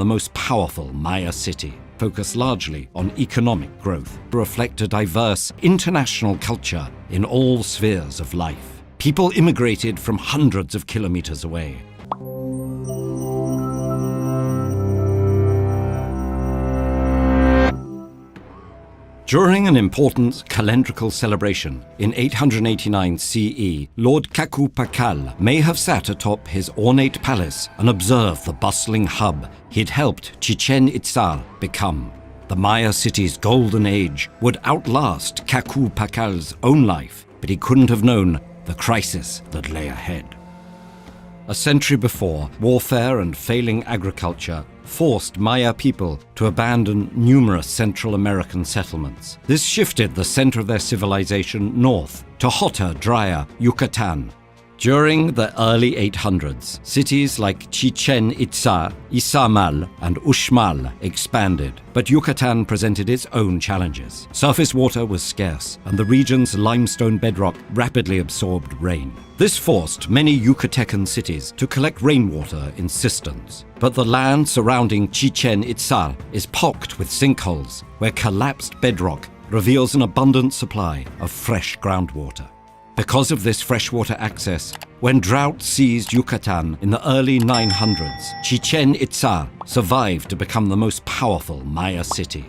the most powerful Maya city, focused largely on economic growth to reflect a diverse international culture in all spheres of life. People immigrated from hundreds of kilometers away. During an important calendrical celebration in 889 CE, Lord Kakupakal may have sat atop his ornate palace and observed the bustling hub he'd helped Chichen Itza become. The Maya city's golden age would outlast Kakupakal's own life, but he couldn't have known the crisis that lay ahead. A century before, warfare and failing agriculture forced Maya people to abandon numerous Central American settlements. This shifted the center of their civilization north to hotter, drier Yucatán. During the early 800s, cities like Chichen Itza, Izamal, and Uxmal expanded, but Yucatán presented its own challenges. Surface water was scarce, and the region's limestone bedrock rapidly absorbed rain. This forced many Yucatecan cities to collect rainwater in cisterns. But the land surrounding Chichen Itza is pocked with sinkholes, where collapsed bedrock reveals an abundant supply of fresh groundwater. Because of this freshwater access, when drought seized Yucatán in the early 900s, Chichen Itza survived to become the most powerful Maya city.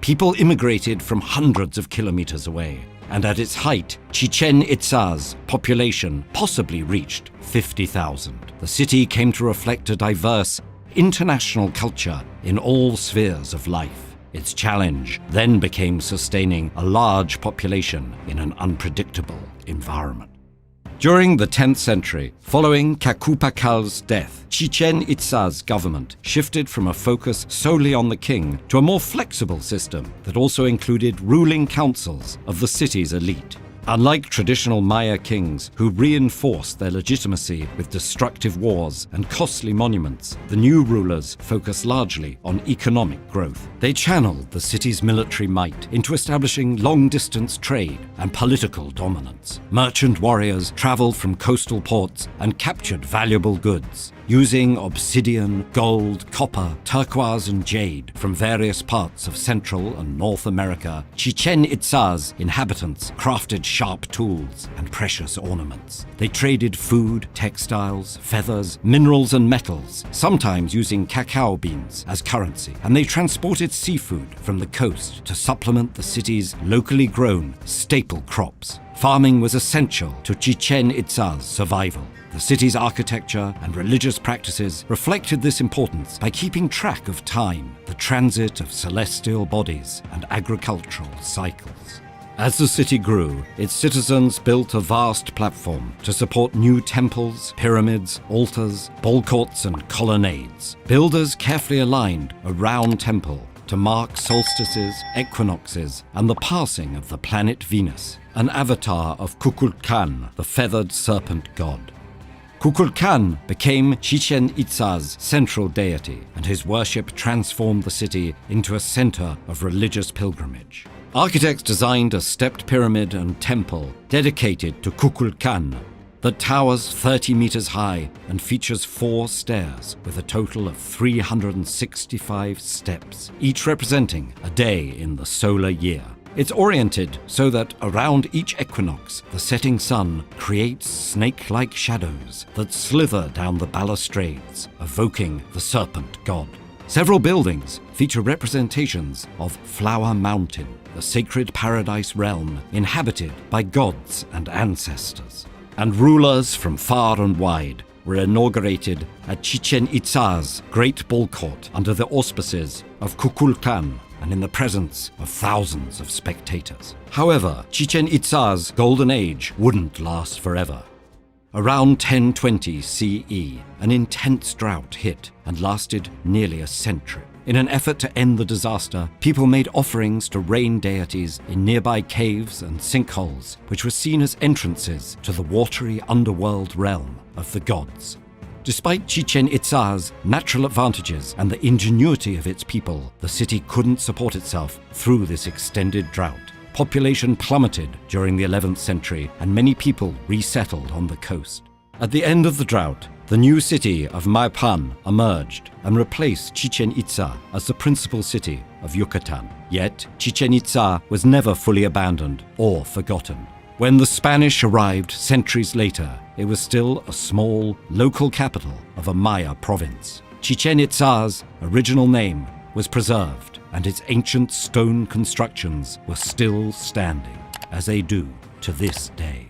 People immigrated from hundreds of kilometers away, and at its height, Chichen Itza's population possibly reached 50,000. The city came to reflect a diverse, international culture in all spheres of life. Its challenge then became sustaining a large population in an unpredictable environment. During the 10th century, following Kakupakal's death, Chichen Itza's government shifted from a focus solely on the king to a more flexible system that also included ruling councils of the city's elite. Unlike traditional Maya kings who reinforced their legitimacy with destructive wars and costly monuments, the new rulers focused largely on economic growth. They channeled the city's military might into establishing long-distance trade and political dominance. Merchant warriors traveled from coastal ports and captured valuable goods, using obsidian, gold, copper, turquoise, and jade from various parts of Central and North America. Chichen Itza's inhabitants crafted sharp tools and precious ornaments. They traded food, textiles, feathers, minerals, and metals, sometimes using cacao beans as currency, and they transported seafood from the coast to supplement the city's locally grown staple crops. Farming was essential to Chichen Itza's survival. The city's architecture and religious practices reflected this importance by keeping track of time, the transit of celestial bodies, and agricultural cycles. As the city grew, its citizens built a vast platform to support new temples, pyramids, altars, ball courts, and colonnades. Builders carefully aligned a round temple to mark solstices, equinoxes, and the passing of the planet Venus, an avatar of Kukulkan, the feathered serpent god. Kukulkan became Chichen Itza's central deity, and his worship transformed the city into a center of religious pilgrimage. Architects designed a stepped pyramid and temple dedicated to Kukulkan that towers 30 meters high and features 4 stairs with a total of 365 steps, each representing a day in the solar year. It's oriented so that around each equinox, the setting sun creates snake-like shadows that slither down the balustrades, evoking the serpent god. Several buildings feature representations of Flower Mountain, the sacred paradise realm inhabited by gods and ancestors. And rulers from far and wide were inaugurated at Chichen Itza's great ball court under the auspices of Kukulkan, and in the presence of thousands of spectators. However, Chichen Itza's golden age wouldn't last forever. Around 1020 CE, an intense drought hit and lasted nearly a century. In an effort to end the disaster, people made offerings to rain deities in nearby caves and sinkholes, which were seen as entrances to the watery underworld realm of the gods. Despite Chichen Itza's natural advantages and the ingenuity of its people, the city couldn't support itself through this extended drought. Population plummeted during the 11th century, and many people resettled on the coast. At the end of the drought, The new city of Maipan emerged and replaced Chichen Itza as the principal city of Yucatán. Yet, Chichen Itza was never fully abandoned or forgotten. When the Spanish arrived centuries later, it was still a small, local capital of a Maya province. Chichen Itza's original name was preserved, and its ancient stone constructions were still standing, as they do to this day.